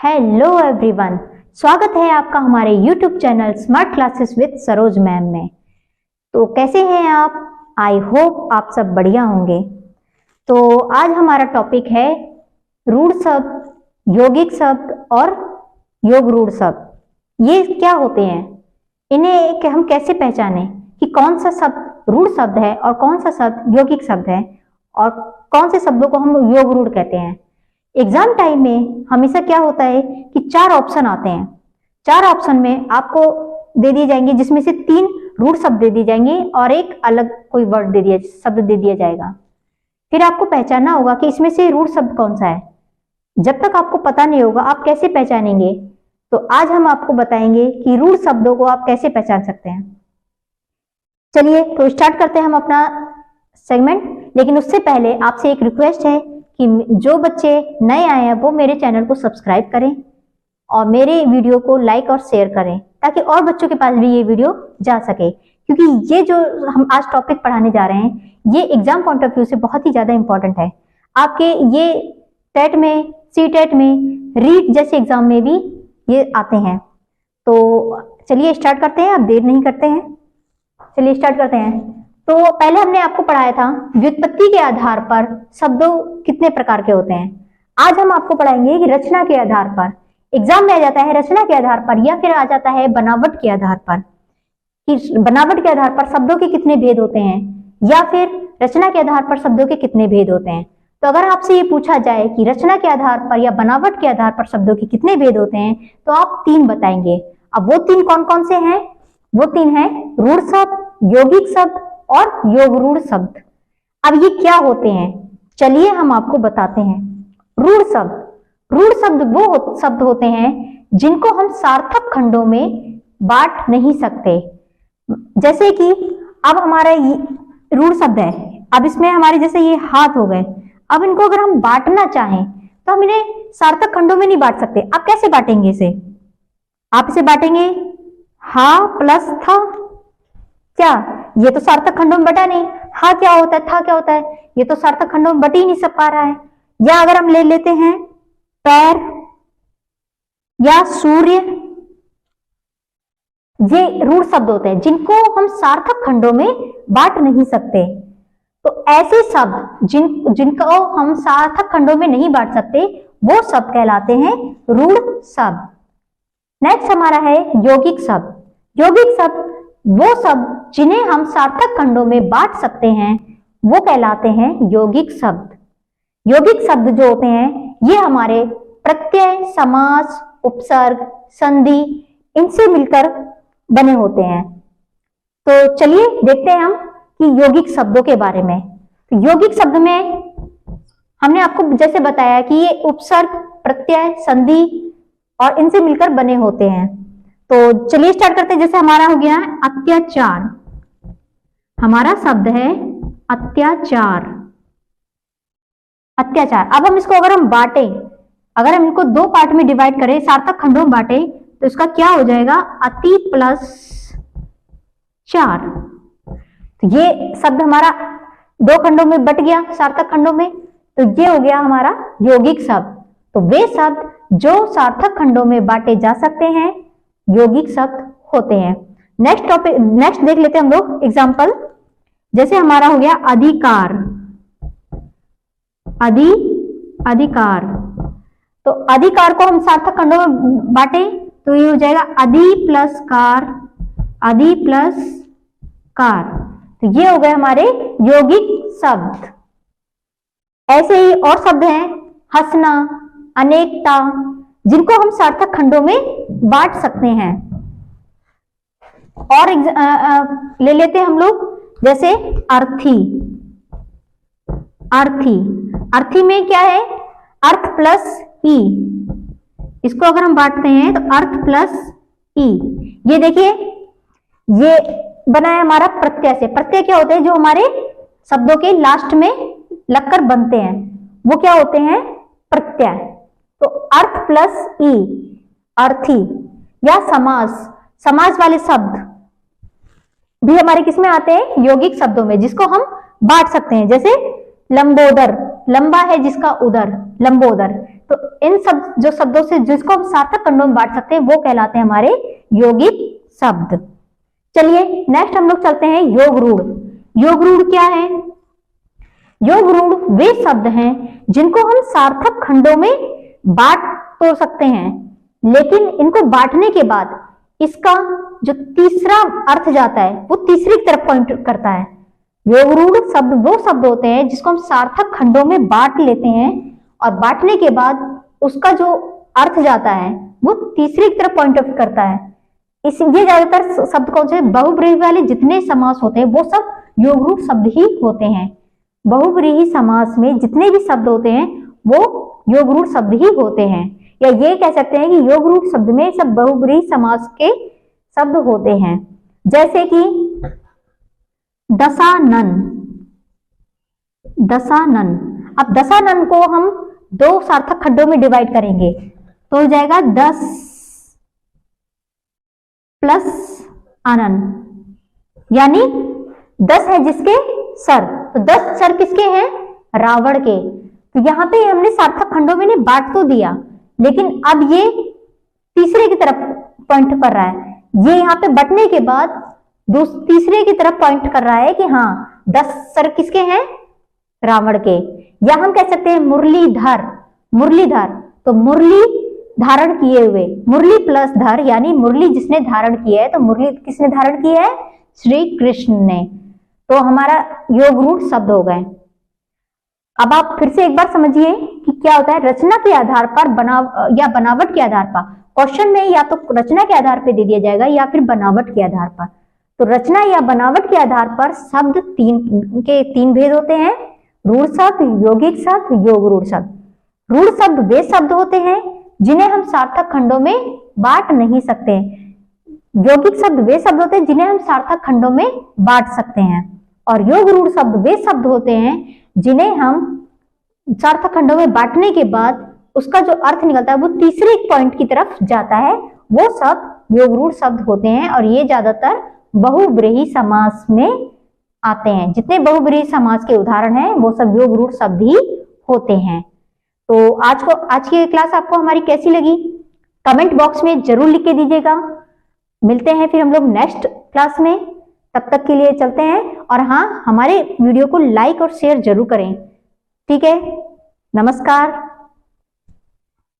Hello everyone, स्वागत है आपका हमारे YouTube channel smart classes with Saroj ma'am में। तो कैसे हैं आप? आई होप आप सब बढ़िया होंगे। तो आज हमारा टॉपिक है रूढ़ शब्द, यौगिक शब्द और योग रूढ़ शब्द। ये क्या होते हैं, इन्हें हम कैसे पहचानें कि कौन सा शब्द रूढ़ शब्द है और कौन सा शब्द यौगिक शब्द है और कौन से शब्दों को हम योग रूढ़ कहते हैं। एग्जाम टाइम में हमेशा क्या होता है कि 4 ऑप्शन आते हैं। 4 ऑप्शन में आपको दे दिए जाएंगे, जिसमें से 3 रूढ़ शब्द दे दिए जाएंगे और एक अलग कोई शब्द दे दिया जाएगा। फिर आपको पहचानना होगा कि इसमें से रूढ़ शब्द कौन सा है। जब तक आपको पता नहीं होगा आप कैसे पहचानेंगे। तो आज हम आपको बताएंगे कि रूढ़ शब्दों को आप कैसे पहचान सकते हैं। चलिए तो स्टार्ट करते हैं हम अपना सेगमेंट। लेकिन उससे पहले आपसे एक रिक्वेस्ट है कि जो बच्चे नए आए हैं वो मेरे चैनल को सब्सक्राइब करें और मेरे वीडियो को लाइक और शेयर करें, ताकि और बच्चों के पास भी ये वीडियो जा सके। क्योंकि ये जो हम आज टॉपिक पढ़ाने जा रहे हैं ये एग्जाम पॉइंट ऑफ व्यू से बहुत ही ज्यादा इंपॉर्टेंट है। आपके ये टेट में, सी टेट में, रीट जैसे एग्जाम में भी ये आते हैं। तो चलिए स्टार्ट करते हैं, अब देर नहीं करते हैं, चलिए स्टार्ट करते हैं। तो पहले हमने आपको पढ़ाया था व्युत्पत्ति के आधार पर शब्दों कितने प्रकार के होते हैं। आज हम आपको पढ़ाएंगे कि रचना के आधार पर। एग्जाम में आ जाता है रचना के आधार पर या फिर आ जाता है बनावट के आधार पर, कि बनावट के आधार पर शब्दों के कितने भेद होते हैं या फिर रचना के आधार पर शब्दों के कितने भेद होते हैं। तो अगर आपसे ये पूछा जाए कि रचना के आधार पर या बनावट के आधार पर शब्दों के कितने भेद होते हैं तो आप 3 बताएंगे। अब वो 3 कौन कौन से हैं? वो 3 हैं रूढ़ शब्द, यौगिक शब्द और योग रूढ़ शब्द। अब ये क्या होते हैं, चलिए हम आपको बताते हैं। रूढ़ शब्द वो शब्द होते हैं जिनको हम सार्थक खंडों में बांट नहीं सकते। जैसे कि अब हमारा ये रूढ़ शब्द है, अब इसमें हमारे जैसे ये हाथ हो गए, अब इनको अगर हम बांटना चाहें तो हम इन्हें सार्थक खंडों में नहीं बांट सकते। अब कैसे बांटेंगे इसे? आप इसे बांटेंगे हा प्लस था, क्या ये तो सार्थक खंडों में बटा नहीं। हा क्या होता है, था क्या होता है, ये तो सार्थक खंडों में बट ही नहीं सब पा रहा है। या अगर हम ले लेते हैं पैर या सूर्य, ये रूढ़ शब्द होते हैं जिनको हम सार्थक खंडों में बांट नहीं सकते। तो ऐसे शब्द जिनको हम सार्थक खंडों में नहीं बांट सकते वो शब्द कहलाते हैं रूढ़ शब्द। नेक्स्ट हमारा है यौगिक शब्द। यौगिक शब्द वो शब्द जिन्हें हम सार्थक खंडों में बांट सकते हैं वो कहलाते हैं यौगिक शब्द। यौगिक शब्द जो होते हैं ये हमारे प्रत्यय, समास, उपसर्ग, संधि इनसे मिलकर बने होते हैं। तो चलिए देखते हैं हम कि यौगिक शब्दों के बारे में। तो यौगिक शब्द में हमने आपको जैसे बताया कि ये उपसर्ग, प्रत्यय, संधि और इनसे मिलकर बने होते हैं। तो चलिए स्टार्ट करते हैं। जैसे हमारा हो गया अत्याचार, हमारा शब्द है अत्याचार। अत्याचार, अब हम इसको अगर हम बांटे, अगर हम इनको 2 पार्ट में डिवाइड करें, सार्थक खंडों में बांटे तो इसका क्या हो जाएगा, अति प्लस 4। तो ये शब्द हमारा 2 खंडों में बट गया, सार्थक खंडों में, तो ये हो गया हमारा यौगिक शब्द। तो वे शब्द जो सार्थक खंडों में बांटे जा सकते हैं यौगिक शब्द होते हैं। नेक्स्ट देख लेते हैं हम लोग एग्जाम्पल। जैसे हमारा हो गया अधिकार, अधिकार। तो अधिकार को हम सार्थक खंडों में बांटे तो ये हो जाएगा अधि प्लस कार, अधि प्लस कार। तो ये हो गए हमारे यौगिक शब्द। ऐसे ही और शब्द हैं हंसना, अनेकता, जिनको हम सार्थक खंडों में बांट सकते हैं। और ले लेते हैं हम लोग जैसे अर्थी। अर्थी में क्या है, अर्थ प्लस ई, इसको अगर हम बांटते हैं तो अर्थ प्लस ई। ये देखिए ये बना है हमारा प्रत्यय से। प्रत्यय क्या होते हैं, जो हमारे शब्दों के लास्ट में लगकर बनते हैं वो क्या होते हैं, प्रत्यय। तो अर्थ प्लस ई, अर्थी। या समास वाले शब्द भी हमारे किसमें आते हैं, यौगिक शब्दों में, जिसको हम बांट सकते हैं। जैसे लंबोदर, लंबा है जिसका उदर, लंबोदर। तो इन सब जो शब्दों से जिसको हम सार्थक खंडों में बांट सकते हैं वो कहलाते हैं हमारे यौगिक शब्द। चलिए नेक्स्ट हम लोग चलते हैं योग रूढ़। योग रूढ़ क्या है? योग रूढ़ वे शब्द हैं जिनको हम सार्थक खंडों में बांट तो सकते हैं, लेकिन इनको बांटने के बाद इसका जो तीसरा अर्थ जाता है वो तीसरी की तरफ पॉइंट करता है। योग रूढ़ शब्द वो शब्द होते हैं जिसको हम सार्थक खंडों में बांट लेते हैं और बांटने के बाद उसका जो अर्थ जाता है वो तीसरी की तरफ पॉइंट आउट करता है। ये ज्यादातर शब्द कौन से? बहुब्रीहि वाले जितने समास होते हैं वो सब योग रूढ़ शब्द ही होते हैं। बहुब्रीहि समास में जितने भी शब्द होते हैं वो योग रूढ़ शब्द ही होते हैं, या ये कह सकते हैं कि योग रूढ़ शब्द में सब बहुब्रीहि समास के शब्द होते हैं। जैसे कि दशानन। दशानन, अब दशानन को हम दो सार्थक खंडों में डिवाइड करेंगे तो हो जाएगा 10 प्लस आनन, यानी 10 है जिसके सर, तो 10 सर किसके हैं? रावण के। तो यहां पे हमने सार्थक खंडों में बांट तो दिया, लेकिन अब ये तीसरे की तरफ पॉइंट कर रहा है। ये यहाँ पे बंटने के बाद तीसरे की तरफ पॉइंट कर रहा है कि हाँ 10 सर किसके हैं? रावण के। या हम कह सकते हैं मुरलीधर। मुरलीधर, तो मुरली धारण किए हुए, मुरली प्लस धर, यानी मुरली जिसने धारण किया है, तो मुरली किसने धारण की है? श्री कृष्ण ने। तो हमारा योग रूढ़ शब्द हो गए। अब आप फिर से एक बार समझिए कि क्या होता है। रचना के आधार पर या बनावट के आधार पर, क्वेश्चन में या तो रचना के आधार पर दे दिया जाएगा या फिर बनावट के आधार पर। तो रचना या बनावट के आधार पर शब्द तीन भेद होते हैं: रूढ़ शब्द, यौगिक शब्द, योग रूढ़ शब्द। रूढ़ शब्द वे शब्द होते हैं जिन्हें हम सार्थक खंडों में बांट नहीं सकते। यौगिक शब्द वे शब्द होते हैं जिन्हें हम सार्थक खंडों में बांट सकते हैं, और योग रूढ़ शब्द वे शब्द होते हैं जिन्हें हम सार्थक खंडों में बांटने के बाद उसका जो अर्थ निकलता है वो तीसरे पॉइंट की तरफ जाता है, वो सब योग रूढ़ शब्द होते हैं। और ये ज्यादातर बहुब्रीहि समास में आते हैं। जितने बहुब्रीहि समास के उदाहरण हैं वो सब योग रूढ़ शब्द ही होते हैं। तो आज की क्लास आपको हमारी कैसी लगी? कमेंट बॉक्स में जरूर लिख के दीजिएगा। मिलते हैं फिर हम लोग नेक्स्ट क्लास में, तब तक के लिए चलते हैं। और हाँ, हमारे वीडियो को लाइक और शेयर जरूर करें। ठीक है, नमस्कार।